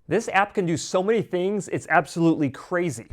This app can do so many things, it's absolutely crazy.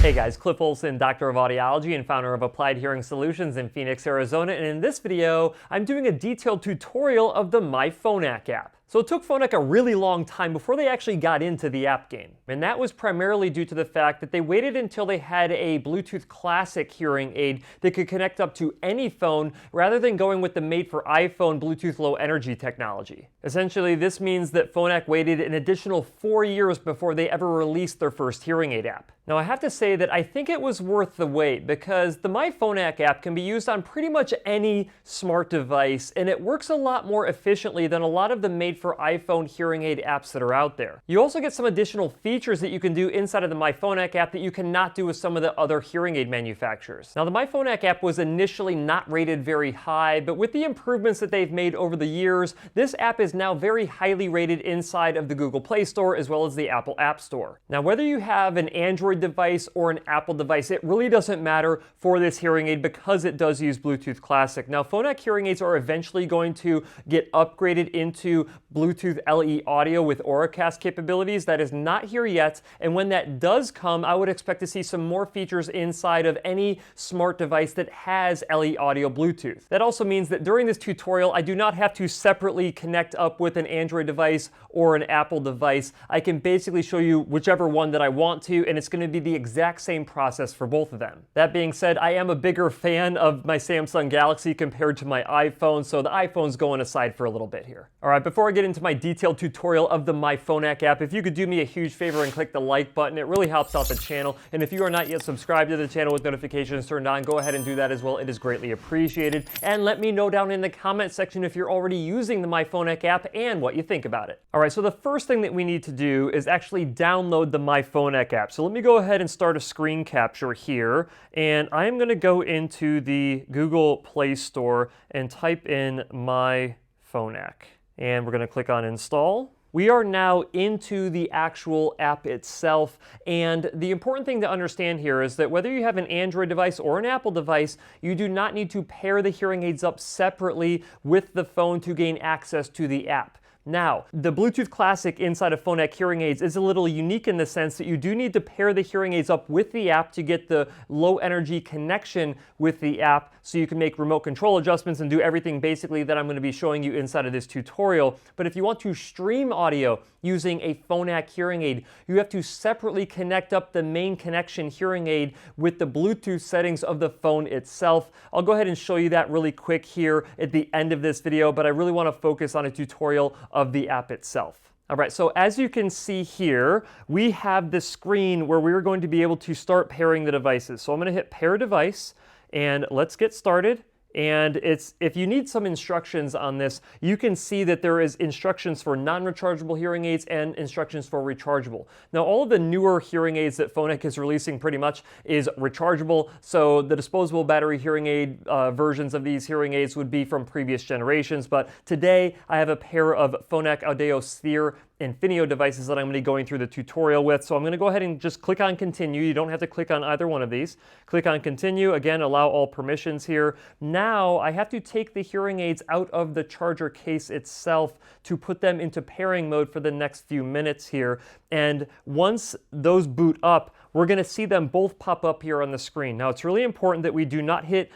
Hey guys, Cliff Olson, Doctor of Audiology and founder of Applied Hearing Solutions in Phoenix, Arizona, and in this video, I'm doing a detailed tutorial of the MyPhonak app. So it took Phonak a really long time before they actually got into the app game. And that was primarily due to the fact that they waited until they had a Bluetooth Classic hearing aid that could connect up to any phone rather than going with the made for iPhone Bluetooth Low Energy technology. Essentially, this means that Phonak waited an additional 4 years before they ever released their first hearing aid app. Now I have to say that I think it was worth the wait because the MyPhonak app can be used on pretty much any smart device and it works a lot more efficiently than a lot of the made for iPhone hearing aid apps that are out there. You also get some additional features that you can do inside of the MyPhonak app that you cannot do with some of the other hearing aid manufacturers. Now the MyPhonak app was initially not rated very high, but with the improvements that they've made over the years, this app is now very highly rated inside of the Google Play Store as well as the Apple App Store. Now whether you have an Android device or an Apple device, it really doesn't matter for this hearing aid because it does use Bluetooth Classic. Now Phonak hearing aids are eventually going to get upgraded into Bluetooth LE audio with Auracast capabilities. That is not here yet, and when that does come, I would expect to see some more features inside of any smart device that has LE audio Bluetooth. That also means that during this tutorial, I do not have to separately connect up with an Android device or an Apple device. I can basically show you whichever one that I want to, and it's going to be the exact same process for both of them. That being said, I am a bigger fan of my Samsung Galaxy compared to my iPhone, so the iPhone's going aside for a little bit here. All right, before I get into my detailed tutorial of the MyPhonak app, if you could do me a huge favor and click the like button, it really helps out the channel. And if you are not yet subscribed to the channel with notifications turned on, go ahead and do that as well. It is greatly appreciated. And let me know down in the comment section if you're already using the MyPhonak app and what you think about it. All right, so the first thing that we need to do is actually download the MyPhonak app. So let me go ahead and start a screen capture here. And I'm going to go into the Google Play Store and type in MyPhonak. And we're going to click on install. We are now into the actual app itself, and the important thing to understand here is that whether you have an Android device or an Apple device, you do not need to pair the hearing aids up separately with the phone to gain access to the app. Now, the Bluetooth Classic inside of Phonak hearing aids is a little unique in the sense that you do need to pair the hearing aids up with the app to get the low energy connection with the app so you can make remote control adjustments and do everything basically that I'm going to be showing you inside of this tutorial. But if you want to stream audio using a Phonak hearing aid, you have to separately connect up the main connection hearing aid with the Bluetooth settings of the phone itself. I'll go ahead and show you that really quick here at the end of this video, but I really want to focus on a tutorial of the app itself. All right, so as you can see here, we have this screen where we're going to be able to start pairing the devices. So I'm going to hit pair device and let's get started. And if you need some instructions on this, you can see that there is instructions for non-rechargeable hearing aids and instructions for rechargeable. Now, all of the newer hearing aids that Phonak is releasing pretty much is rechargeable. So the disposable battery hearing aid versions of these hearing aids would be from previous generations. But today, I have a pair of Phonak Audeo Sphere Infinio devices that I'm going to be going through the tutorial with. So I'm going to go ahead and just click on continue. You don't have to click on either one of these. Click on continue. Again, allow all permissions here. Now I have to take the hearing aids out of the charger case itself to put them into pairing mode for the next few minutes here. And once those boot up, we're going to see them both pop up here on the screen. Now it's really important that we do not hit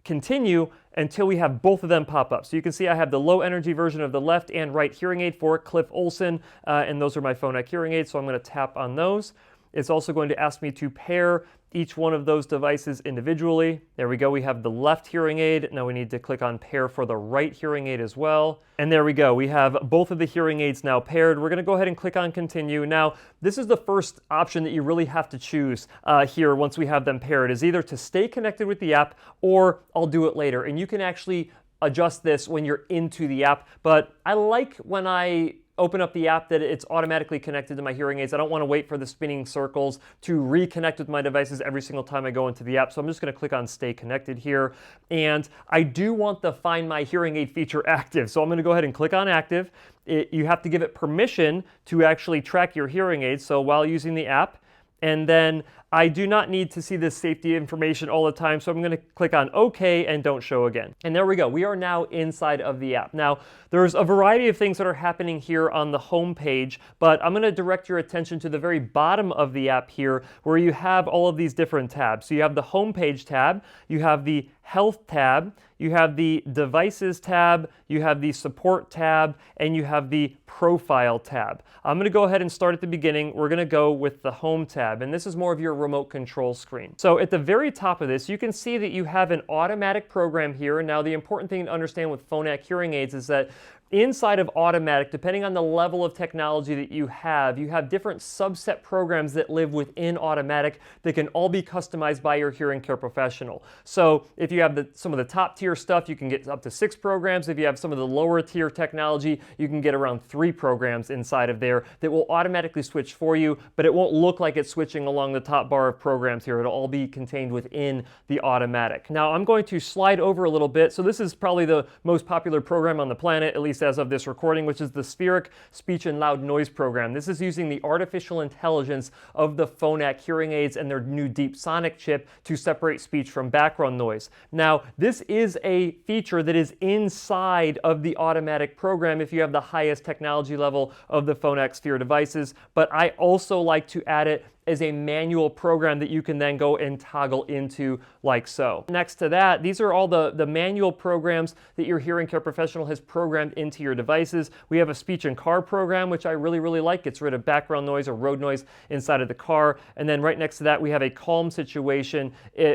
continue until we have both of them pop up. So you can see I have the low energy version of the left and right hearing aid for Cliff Olson, and those are my Phonak hearing aids, so I'm going to tap on those. It's also going to ask me to pair each one of those devices individually. There we go, we have the left hearing aid. Now we need to click on pair for the right hearing aid as well. And there we go, we have both of the hearing aids now paired. We're gonna go ahead and click on continue. Now, this is the first option that you really have to choose here once we have them paired, is either to stay connected with the app or I'll do it later. And you can actually adjust this when you're into the app, but I like when I open up the app that it's automatically connected to my hearing aids. I don't want to wait for the spinning circles to reconnect with my devices every single time I go into the app. So I'm just going to click on stay connected here. And I do want the Find My Hearing Aid feature active. So I'm going to go ahead and click on active. You have to give it permission to actually track your hearing aids. So while using the app, and then I do not need to see this safety information all the time, so I'm going to click on OK and don't show again. And there we go. We are now inside of the app. Now, there's a variety of things that are happening here on the home page, but I'm going to direct your attention to the very bottom of the app here, where you have all of these different tabs. So you have the home page tab, you have the Health tab, you have the Devices tab, you have the Support tab, and you have the Profile tab. I'm going to go ahead and start at the beginning. We're going to go with the Home tab, and this is more of your remote control screen. So at the very top of this, you can see that you have an automatic program here. Now, the important thing to understand with Phonak hearing aids is that inside of automatic, depending on the level of technology that you have different subset programs that live within automatic that can all be customized by your hearing care professional. So if you have some of the top tier stuff, you can get up to 6 programs. If you have some of the lower tier technology, you can get around 3 programs inside of there that will automatically switch for you, but it won't look like it's switching along the top bar of programs here. It'll all be contained within the automatic. Now I'm going to slide over a little bit. So this is probably the most popular program on the planet, at least as of this recording, which is the Spheric Speech and Loud Noise program. This is using the artificial intelligence of the Phonak hearing aids and their new Deep Sonic chip to separate speech from background noise. Now, this is a feature that is inside of the automatic program if you have the highest technology level of the Phonak Sphere devices, but I also like to add it as a manual program that you can then go and toggle into like so. Next to that, these are all the manual programs that your hearing care professional has programmed into your devices. We have a speech and car program, which I really like. Gets rid of background noise or road noise inside of the car. And then right next to that, we have a calm situation,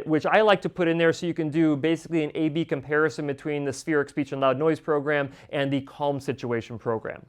which I like to put in there so you can do basically an A/B comparison between the Spheric Speech and Loud Noise program and the calm situation program.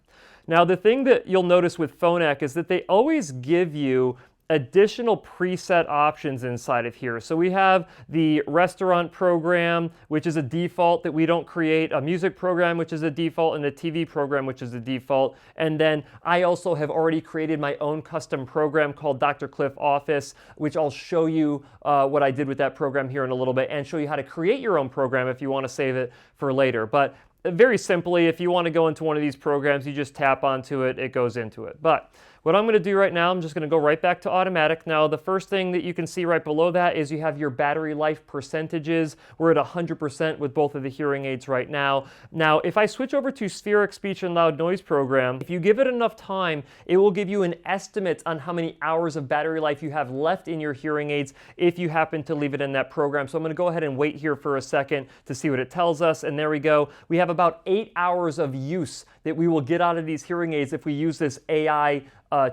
Now, the thing that you'll notice with Phonak is that they always give you additional preset options inside of here. So we have the restaurant program, which is a default that we don't create, a music program, which is a default, and a TV program, which is a default. And then I also have already created my own custom program called Dr. Cliff Office, which I'll show you what I did with that program here in a little bit and show you how to create your own program if you want to save it for later. But very simply, if you want to go into one of these programs, you just tap onto it, it goes into it. But what I'm going to do right now, I'm just going to go right back to automatic. Now, the first thing that you can see right below that is you have your battery life percentages. We're at 100% with both of the hearing aids right now. Now, if I switch over to Spheric Speech and Loud Noise program, if you give it enough time, it will give you an estimate on how many hours of battery life you have left in your hearing aids if you happen to leave it in that program. So I'm going to go ahead and wait here for a second to see what it tells us. And there we go. We have about 8 hours of use that we will get out of these hearing aids if we use this AI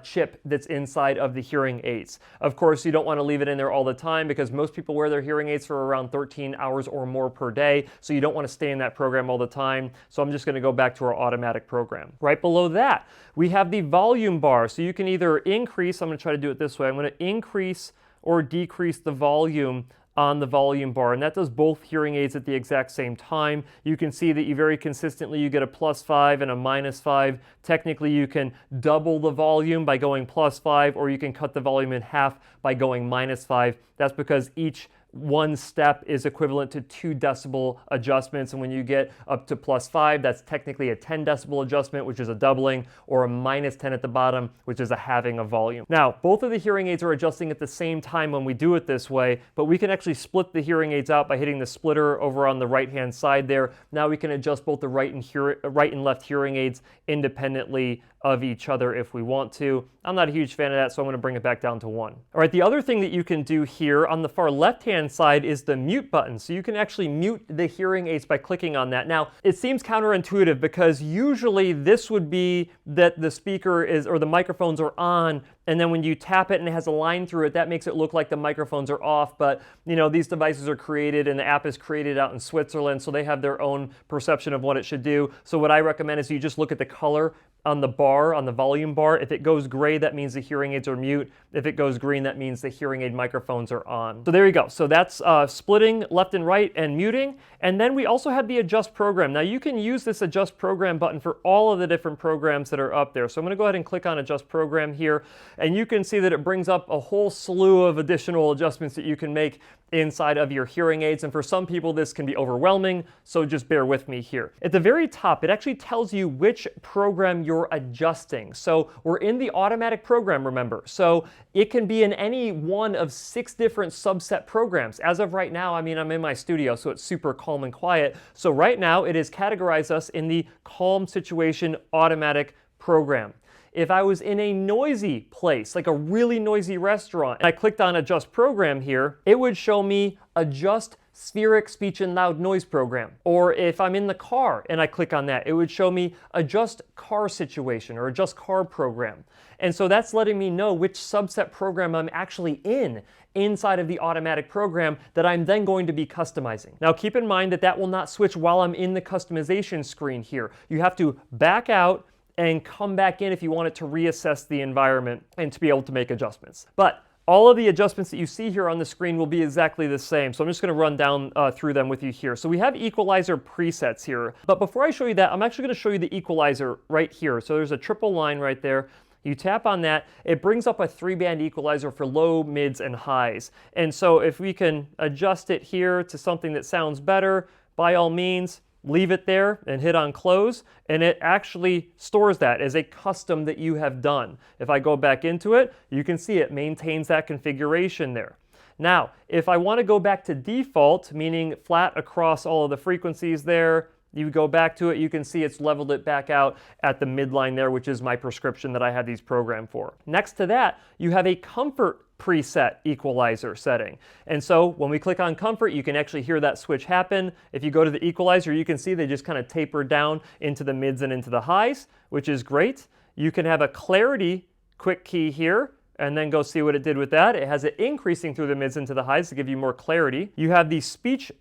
chip that's inside of the hearing aids. Of course, you don't want to leave it in there all the time because most people wear their hearing aids for around 13 hours or more per day, so you don't want to stay in that program all the time. So I'm just going to go back to our automatic program. Right below that, we have the volume bar. So you can either increase, I'm going to try to do it this way, I'm going to increase or decrease the volume on the volume bar, and that does both hearing aids at the exact same time. You can see that you very consistently, you get a +5 and a -5. Technically, you can double the volume by going +5, or you can cut the volume in half by going -5. That's because each one step is equivalent to 2 decibel adjustments, and when you get up to +5, that's technically a 10 decibel adjustment, which is a doubling, or a -10 at the bottom, which is a halving of volume. Now, both of the hearing aids are adjusting at the same time when we do it this way, but we can actually split the hearing aids out by hitting the splitter over on the right-hand side there. Now we can adjust both the right and left hearing aids independently of each other if we want to. I'm not a huge fan of that, so I'm going to bring it back down to 1. All right, the other thing that you can do here on the far left-hand side is the mute button. So you can actually mute the hearing aids by clicking on that. Now, it seems counterintuitive because usually this would be that the speaker is, or the microphones are on, and then when you tap it and it has a line through it, that makes it look like the microphones are off. But, you know, these devices are created and the app is created out in Switzerland, so they have their own perception of what it should do. So what I recommend is you just look at the color on the bar, on the volume bar. If it goes gray, that means the hearing aids are mute. If it goes green, that means the hearing aid microphones are on. So there you go. So that's splitting left and right and muting. And then we also have the adjust program. Now you can use this adjust program button for all of the different programs that are up there. So I'm going to go ahead and click on adjust program here. And you can see that it brings up a whole slew of additional adjustments that you can make inside of your hearing aids. And for some people, this can be overwhelming. So just bear with me here. At the very top, it actually tells you which program you're adjusting. So we're in the automatic program, remember. So it can be in any one of 6 different subset programs. As of right now, I mean, I'm in my studio, so it's super calm and quiet. So right now, it has categorized us in the calm situation automatic program. If I was in a noisy place, like a really noisy restaurant, and I clicked on Adjust Program here, it would show me Adjust Spheric Speech and Loud Noise Program. Or if I'm in the car and I click on that, it would show me Adjust Car Situation or Adjust Car Program. And so that's letting me know which subset program I'm actually in inside of the automatic program that I'm then going to be customizing. Now keep in mind that that will not switch while I'm in the customization screen here. You have to back out and come back in if you want it to reassess the environment and to be able to make adjustments. But all of the adjustments that you see here on the screen will be exactly the same. So I'm just going to run down through them with you here. So we have equalizer presets here. But before I show you that, I'm actually going to show you the equalizer right here. So there's a triple line right there. You tap on that, it brings up a 3-band equalizer for low, mids, and highs. And so if we can adjust it here to something that sounds better, by all means, leave it there and hit on close, and it actually stores that as a custom that you have done. If I go back into it, you can see it maintains that configuration there. Now, if I want to go back to default, meaning flat across all of the frequencies there, you go back to it, you can see it's leveled it back out at the midline there, which is my prescription that I had these programmed for. Next to that, you have a comfort preset equalizer setting. And so when we click on comfort, you can actually hear that switch happen. If you go to the equalizer, you can see they just kind of taper down into the mids and into the highs, which is great. You can have a clarity quick key here, and then go see what it did with that. It has it increasing through the mids into the highs to give you more clarity. You have the speech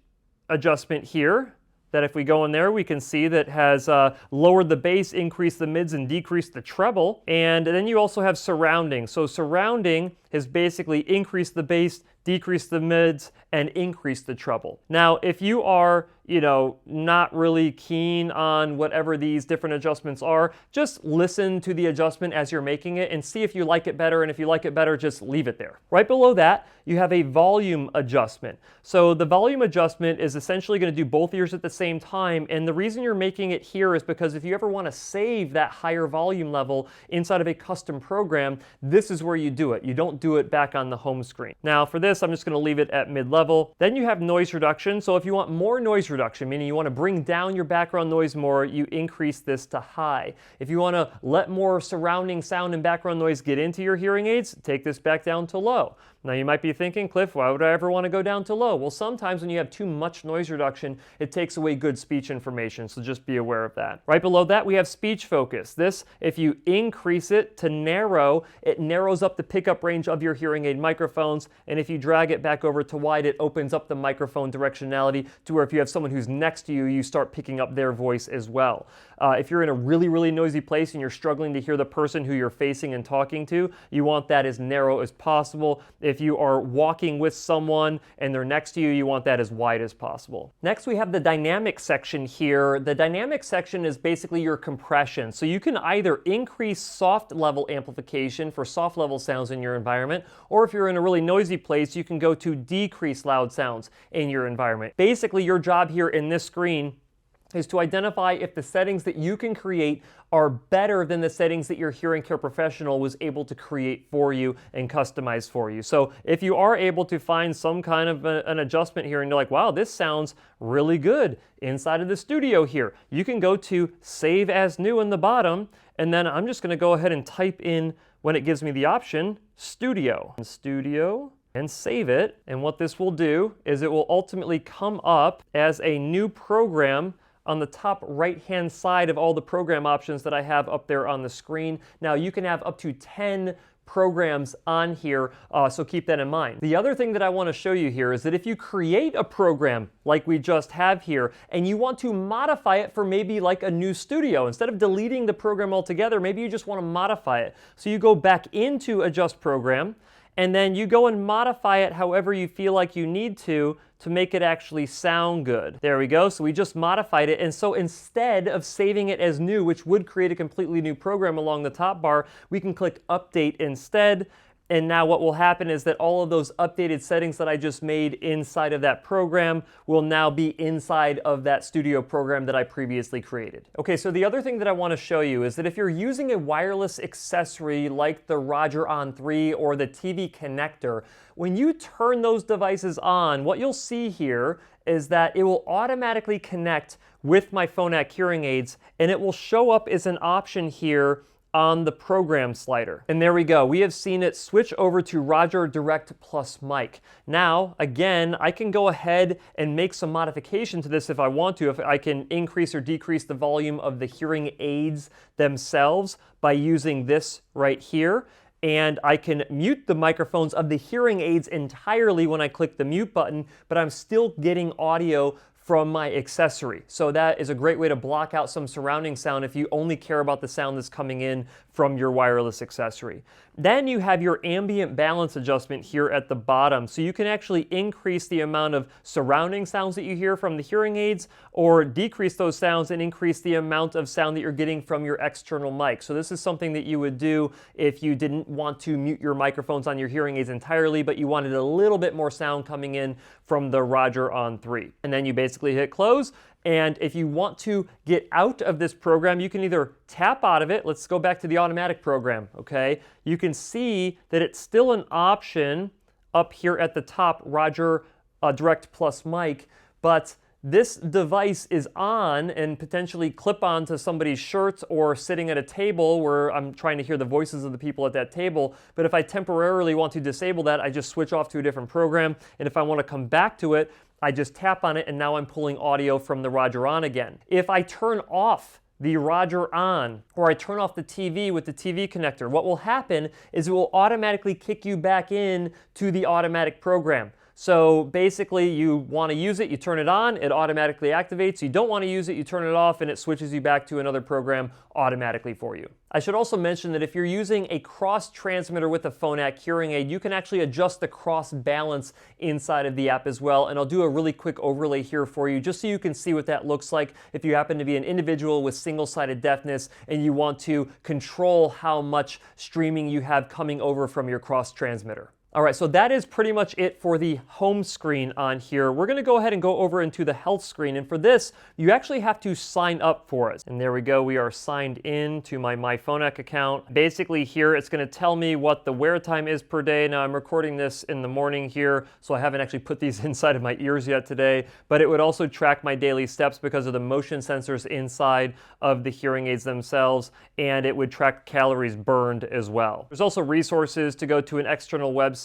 adjustment here, that if we go in there, we can see that has lowered the bass, increased the mids, and decreased the treble. And then you also have surrounding. So surrounding has basically increased the bass, decreased the mids, and increased the treble. Now, if you are, not really keen on whatever these different adjustments are, just listen to the adjustment as you're making it and see if you like it better. And if you like it better, just leave it there. Right below that, you have a volume adjustment. So the volume adjustment is essentially going to do both ears at the same time. And the reason you're making it here is because if you ever want to save that higher volume level inside of a custom program, this is where you do it. You don't do it back on the home screen. Now for this, I'm just going to leave it at mid-level. Then you have noise reduction. So if you want more noise reduction, meaning you want to bring down your background noise more, you increase this to high. If you want to let more surrounding sound and background noise get into your hearing aids, take this back down to low. Now you might be thinking, Cliff, why would I ever want to go down to low? Well, sometimes when you have too much noise reduction, it takes away good speech information, so just be aware of that. Right below that, we have speech focus. This, if you increase it to narrow, it narrows up the pickup range of your hearing aid microphones, and if you drag it back over to wide, it opens up the microphone directionality to where if you have someone who's next to you, you start picking up their voice as well. If you're in a really, really noisy place and you're struggling to hear the person who you're facing and talking to, you want that as narrow as possible. If you are walking with someone and they're next to you, you want that as wide as possible. Next, we have the dynamic section here. The dynamic section is basically your compression. So you can either increase soft level amplification for soft level sounds in your environment, or if you're in a really noisy place, you can go to decrease loud sounds in your environment. Basically, your job here in this screen is to identify if the settings that you can create are better than the settings that your hearing care professional was able to create for you and customize for you. So if you are able to find some kind of an adjustment here and you're like, wow, this sounds really good inside of the studio here, you can go to Save as New in the bottom, and then I'm just going to go ahead and type in, when it gives me the option, Studio, and save it. And what this will do is it will ultimately come up as a new program on the top right-hand side of all the program options that I have up there on the screen. Now you can have up to 10 programs on here, so keep that in mind. The other thing that I want to show you here is that if you create a program like we just have here and you want to modify it for maybe like a new studio, instead of deleting the program altogether, maybe you just want to modify it. So you go back into Adjust Program, and then you go and modify it however you feel like you need to make it actually sound good. There we go. So we just modified it. And so instead of saving it as new, which would create a completely new program along the top bar, we can click Update instead. And now what will happen is that all of those updated settings that I just made inside of that program will now be inside of that studio program that I previously created. Okay, so the other thing that I want to show you is that if you're using a wireless accessory like the Roger On 3 or the TV connector, when you turn those devices on, what you'll see here is that it will automatically connect with my Phonak hearing aids, and it will show up as an option here on the program slider. And there we go. We have seen it switch over to Roger Direct Plus Mic. Now, again, I can go ahead and make some modification to this if I want to. If I can increase or decrease the volume of the hearing aids themselves by using this right here. And I can mute the microphones of the hearing aids entirely when I click the mute button, but I'm still getting audio from my accessory. So that is a great way to block out some surrounding sound if you only care about the sound that's coming in from your wireless accessory. Then you have your ambient balance adjustment here at the bottom. So you can actually increase the amount of surrounding sounds that you hear from the hearing aids, or decrease those sounds and increase the amount of sound that you're getting from your external mic. So this is something that you would do if you didn't want to mute your microphones on your hearing aids entirely, but you wanted a little bit more sound coming in from the Roger On 3. And then you basically hit close. And if you want to get out of this program, you can either tap out of it. Let's go back to the automatic program, okay? You can see that it's still an option up here at the top, Roger Direct Plus Mic, but this device is on and potentially clip on to somebody's shirt or sitting at a table where I'm trying to hear the voices of the people at that table. But if I temporarily want to disable that, I just switch off to a different program. And if I want to come back to it, I just tap on it, and now I'm pulling audio from the Roger On again. If I turn off the Roger On, or I turn off the TV with the TV connector, what will happen is it will automatically kick you back in to the automatic program. So basically, you want to use it, you turn it on, it automatically activates. You don't want to use it, you turn it off, and it switches you back to another program automatically for you. I should also mention that if you're using a cross transmitter with a Phonak hearing aid, you can actually adjust the cross balance inside of the app as well. And I'll do a really quick overlay here for you just so you can see what that looks like if you happen to be an individual with single-sided deafness and you want to control how much streaming you have coming over from your cross transmitter. All right, so that is pretty much it for the home screen on here. We're gonna go ahead and go over into the health screen, and for this, you actually have to sign up for it. And there we go, we are signed in to my MyPhonak account. Basically here, it's gonna tell me what the wear time is per day. Now I'm recording this in the morning here, so I haven't actually put these inside of my ears yet today, but it would also track my daily steps because of the motion sensors inside of the hearing aids themselves, and it would track calories burned as well. There's also resources to go to an external website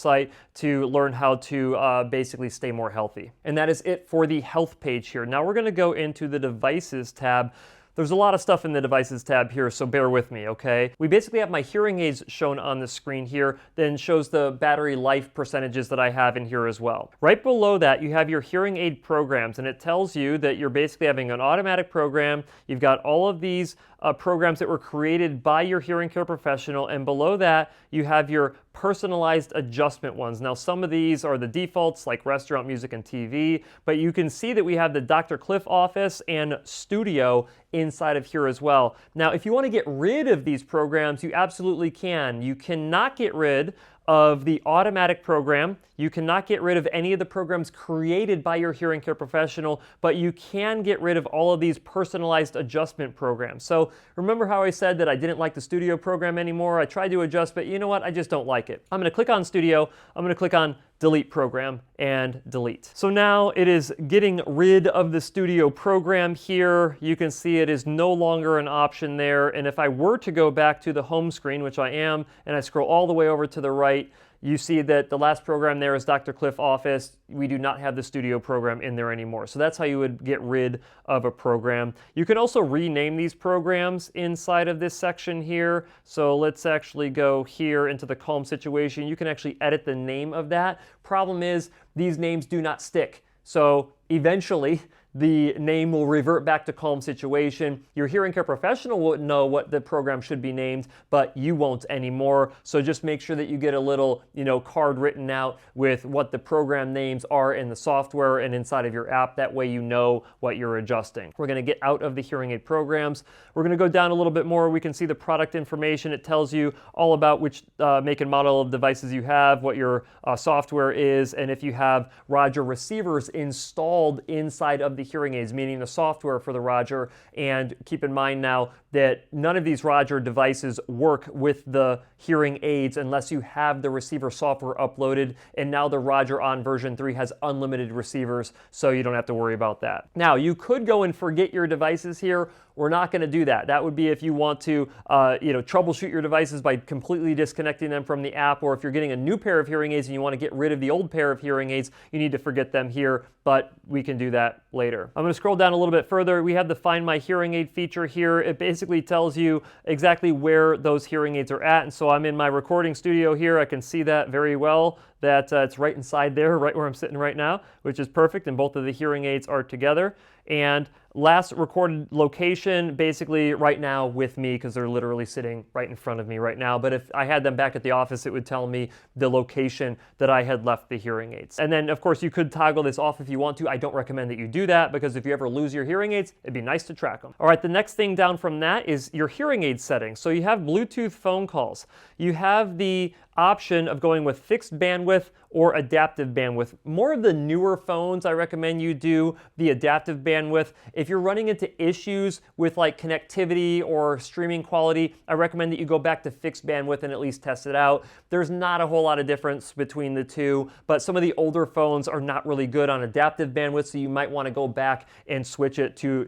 to learn how to basically stay more healthy. And that is it for the health page here. Now we're going to go into the devices tab. There's a lot of stuff in the devices tab here, so bear with me, okay? We basically have my hearing aids shown on the screen here, then shows the battery life percentages that I have in here as well. Right below that, you have your hearing aid programs, and it tells you that you're basically having an automatic program. You've got all of these programs that were created by your hearing care professional, and below that, you have your personalized adjustment ones. Now, some of these are the defaults, like restaurant music and TV, but you can see that we have the Dr. Cliff Office and Studio inside of here as well. Now, if you want to get rid of these programs, you absolutely can. You cannot get rid of the automatic program. You cannot get rid of any of the programs created by your hearing care professional, but you can get rid of all of these personalized adjustment programs. So remember how I said that I didn't like the Studio program anymore? I tried to adjust, but you know what? I just don't like it. I'm going to click on Studio. I'm going to click on Delete Program and delete. So now it is getting rid of the Studio program here. You can see it is no longer an option there. And if I were to go back to the home screen, which I am, and I scroll all the way over to the right, you see that the last program there is Dr. Cliff Office. We do not have the Studio program in there anymore. So that's how you would get rid of a program. You can also rename these programs inside of this section here. So let's actually go here into the Calm Situation. You can actually edit the name of that. Problem is, these names do not stick. So eventually, the name will revert back to calm situation. Your hearing care professional will know what the program should be named, but you won't anymore. So just make sure that you get a little, card written out with what the program names are in the software and inside of your app. That way you know what you're adjusting. We're going to get out of the hearing aid programs. We're going to go down a little bit more. We can see the product information. It tells you all about which make and model of devices you have, what your software is, and if you have Roger receivers installed inside of the hearing aids, meaning the software for the Roger. And keep in mind now that none of these Roger devices work with the hearing aids unless you have the receiver software uploaded. And now the Roger on version 3 has unlimited receivers, so you don't have to worry about that. Now, you could go and forget your devices here. We're not going to do that. That would be if you want to, troubleshoot your devices by completely disconnecting them from the app, or if you're getting a new pair of hearing aids and you want to get rid of the old pair of hearing aids, you need to forget them here, but we can do that later. I'm going to scroll down a little bit further. We have the Find My Hearing Aid feature here. It basically tells you exactly where those hearing aids are at, and so I'm in my recording studio here. I can see that very well, that it's right inside there, right where I'm sitting right now, which is perfect, and both of the hearing aids are together. And last recorded location, basically right now with me, because they're literally sitting right in front of me right now. But if I had them back at the office, it would tell me the location that I had left the hearing aids. And then, of course, you could toggle this off if you want to. I don't recommend that you do that, because if you ever lose your hearing aids, it'd be nice to track them. All right, the next thing down from that is your hearing aid settings. So you have Bluetooth phone calls. You have the option of going with fixed bandwidth or adaptive bandwidth. More of the newer phones, I recommend you do the adaptive bandwidth. If you're running into issues with like connectivity or streaming quality, I recommend that you go back to fixed bandwidth and at least test it out. There's not a whole lot of difference between the two, but some of the older phones are not really good on adaptive bandwidth, so you might want to go back and switch it to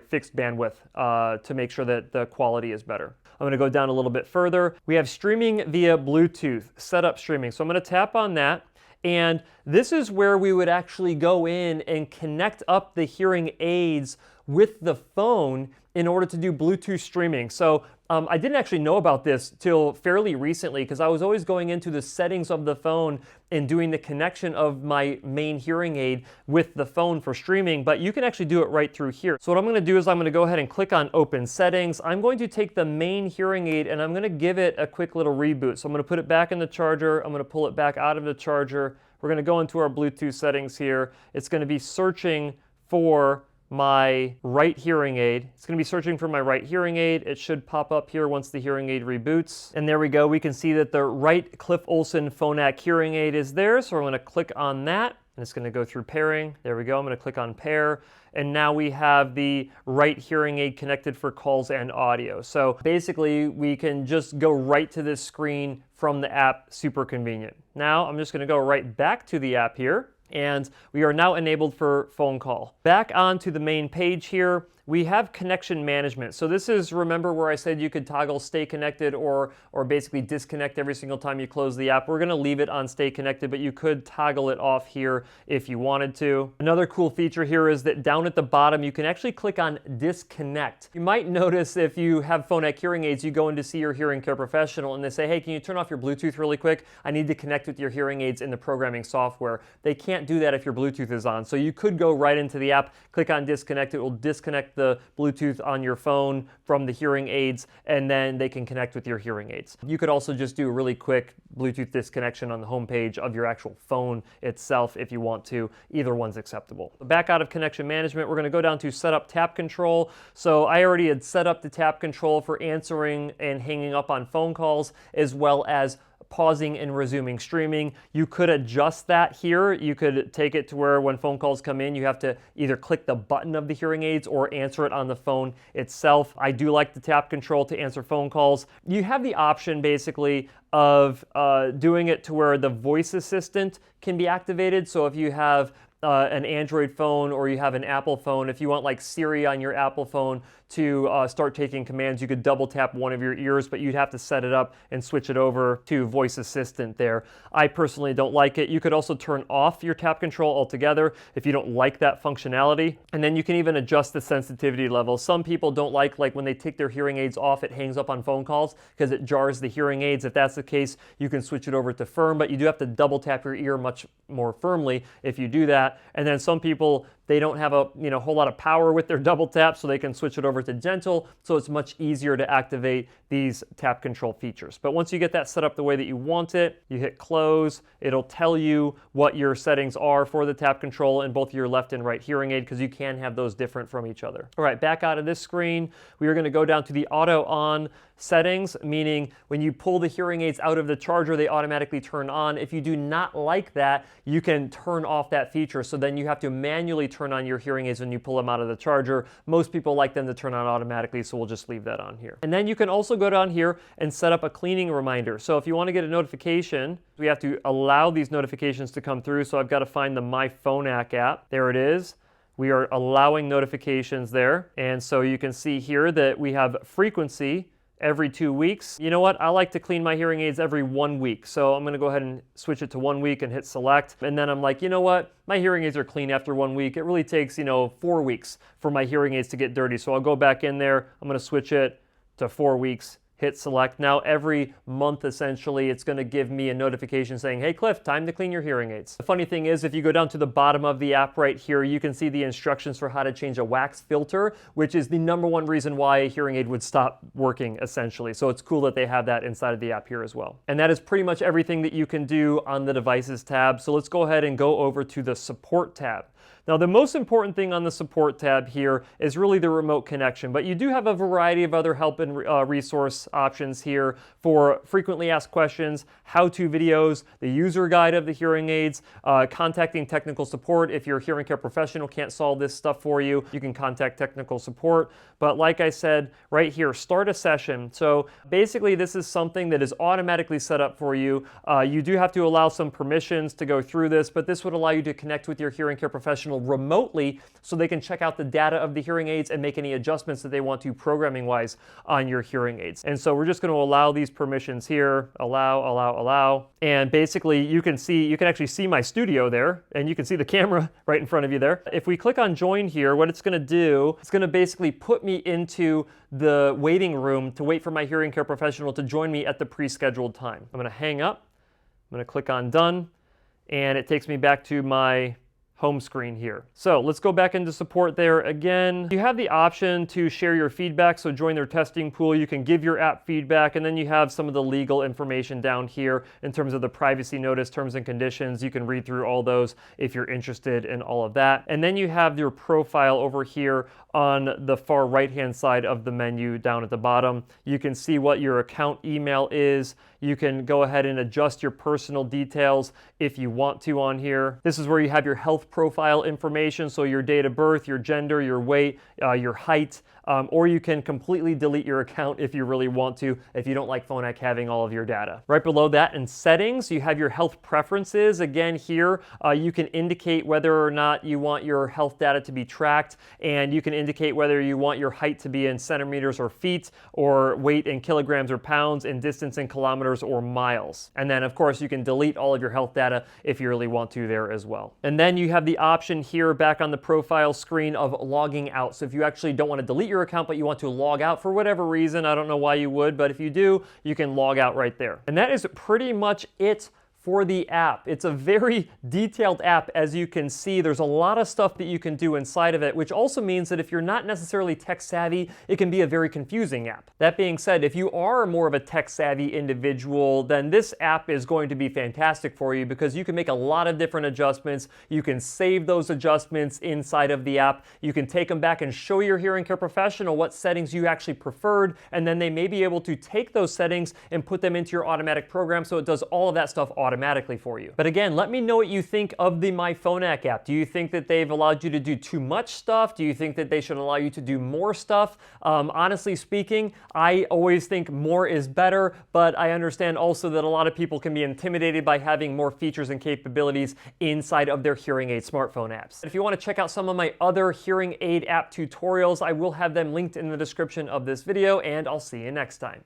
fixed bandwidth to make sure that the quality is better. I'm going to go down a little bit further. We have streaming via Bluetooth, setup streaming. So I'm going to tap on that. And this is where we would actually go in and connect up the hearing aids with the phone in order to do Bluetooth streaming. So I didn't actually know about this till fairly recently, because I was always going into the settings of the phone and doing the connection of my main hearing aid with the phone for streaming, but you can actually do it right through here. So what I'm going to do is I'm going to go ahead and click on Open Settings. I'm going to take the main hearing aid and I'm going to give it a quick little reboot. So I'm going to put it back in the charger. I'm going to pull it back out of the charger. We're going to go into our Bluetooth settings here. It's going to be searching for my right hearing aid. It's going to be searching for my right hearing aid. It should pop up here once the hearing aid reboots. And there we go. We can see that the right Cliff Olson Phonak hearing aid is there. So I'm going to click on that and it's going to go through pairing. There we go. I'm going to click on pair. And now we have the right hearing aid connected for calls and audio. So basically we can just go right to this screen from the app. Super convenient. Now I'm just going to go right back to the app here. And we are now enabled for phone call. Back onto the main page here, we have connection management. So this is, remember where I said you could toggle stay connected or basically disconnect every single time you close the app. We're going to leave it on stay connected, but you could toggle it off here if you wanted to. Another cool feature here is that down at the bottom, you can actually click on disconnect. You might notice if you have Phonak hearing aids, you go in to see your hearing care professional and they say, hey, can you turn off your Bluetooth really quick? I need to connect with your hearing aids in the programming software. They can't do that if your Bluetooth is on. So you could go right into the app, click on disconnect. It will disconnect the Bluetooth on your phone from the hearing aids, and then they can connect with your hearing aids. You could also just do a really quick Bluetooth disconnection on the home page of your actual phone itself if you want to. Either one's acceptable. Back out of connection management, we're going to go down to set up tap control. So I already had set up the tap control for answering and hanging up on phone calls, as well as pausing and resuming streaming. You could adjust that here. You could take it to where when phone calls come in, you have to either click the button of the hearing aids or answer it on the phone itself. I do like the tap control to answer phone calls. You have the option basically of doing it to where the voice assistant can be activated. So if you have an Android phone or you have an Apple phone, if you want like Siri on your Apple phone to start taking commands, you could double tap one of your ears, but you'd have to set it up and switch it over to voice assistant there. I personally don't like it. You could also turn off your tap control altogether if you don't like that functionality. And then you can even adjust the sensitivity level. Some people don't like when they take their hearing aids off, it hangs up on phone calls because it jars the hearing aids. If that's the case, you can switch it over to firm, but you do have to double tap your ear much more firmly if you do that. And then some people They don't have a whole lot of power with their double tap, so they can switch it over to gentle, so it's much easier to activate these tap control features. But once you get that set up the way that you want it, you hit close, it'll tell you what your settings are for the tap control in both your left and right hearing aid, because you can have those different from each other. All right, back out of this screen, we are going to go down to the auto on settings, meaning when you pull the hearing aids out of the charger, they automatically turn on. If you do not like that, you can turn off that feature, so then you have to manually turn on your hearing aids when you pull them out of the charger. Most people like them to turn on automatically, so we'll just leave that on here. And then you can also go down here and set up a cleaning reminder. So if you want to get a notification, we have to allow these notifications to come through, so I've got to find the MyPhonak app. There it is. We are allowing notifications there, and so you can see here that we have frequency every 2 weeks. You know what? I like to clean my hearing aids every 1 week. So I'm going to go ahead and switch it to 1 week and hit select. And then I'm like, you know what? My hearing aids are clean after 1 week. It really takes, 4 weeks for my hearing aids to get dirty. So I'll go back in there. I'm going to switch it to 4 weeks. Hit select. Now every month, essentially, it's going to give me a notification saying, hey Cliff, time to clean your hearing aids. The funny thing is, if you go down to the bottom of the app right here, you can see the instructions for how to change a wax filter, which is the #1 reason why a hearing aid would stop working, essentially. So it's cool that they have that inside of the app here as well. And that is pretty much everything that you can do on the devices tab. So let's go ahead and go over to the support tab. Now, the most important thing on the support tab here is really the remote connection, but you do have a variety of other help and resource options here for frequently asked questions, how-to videos, the user guide of the hearing aids, contacting technical support. If your hearing care professional can't solve this stuff for you, you can contact technical support. But like I said, right here, start a session. So basically, this is something that is automatically set up for you. You do have to allow some permissions to go through this, but this would allow you to connect with your hearing care professional remotely so they can check out the data of the hearing aids and make any adjustments that they want to programming-wise on your hearing aids. And so we're just going to allow these permissions here, allow. And basically you can actually see my studio there, and you can see the camera right in front of you there. If we click on join here, what it's going to do, it's going to basically put me into the waiting room to wait for my hearing care professional to join me at the pre-scheduled time. I'm going to hang up, I'm going to click on done, and it takes me back to my home screen here. So let's go back into support there again. You have the option to share your feedback, so join their testing pool. You can give your app feedback, and then you have some of the legal information down here in terms of the privacy notice, terms and conditions. You can read through all those if you're interested in all of that. And then you have your profile over here on the far right-hand side of the menu down at the bottom. You can see what your account email is. You can go ahead and adjust your personal details if you want to on here. This is where you have your health profile information, so your date of birth, your gender, your weight, your height, or you can completely delete your account if you really want to, if you don't like Phonak having all of your data. Right below that in settings, you have your health preferences. Again, here you can indicate whether or not you want your health data to be tracked, and you can indicate whether you want your height to be in centimeters or feet, or weight in kilograms or pounds, and distance in kilometers or miles. And then of course you can delete all of your health data if you really want to there as well. And then you have the option here back on the profile screen of logging out. So if you actually don't want to delete your account, but you want to log out for whatever reason, I don't know why you would, but if you do, you can log out right there. And that is pretty much it for the app. It's a very detailed app. As you can see, there's a lot of stuff that you can do inside of it, which also means that if you're not necessarily tech savvy, it can be a very confusing app. That being said, if you are more of a tech savvy individual, then this app is going to be fantastic for you, because you can make a lot of different adjustments. You can save those adjustments inside of the app. You can take them back and show your hearing care professional what settings you actually preferred, and then they may be able to take those settings and put them into your automatic program, so it does all of that stuff automatically for you. But again, let me know what you think of the MyPhonak app. Do you think that they've allowed you to do too much stuff? Do you think that they should allow you to do more stuff? Honestly speaking, I always think more is better, but I understand also that a lot of people can be intimidated by having more features and capabilities inside of their hearing aid smartphone apps. If you want to check out some of my other hearing aid app tutorials, I will have them linked in the description of this video, and I'll see you next time.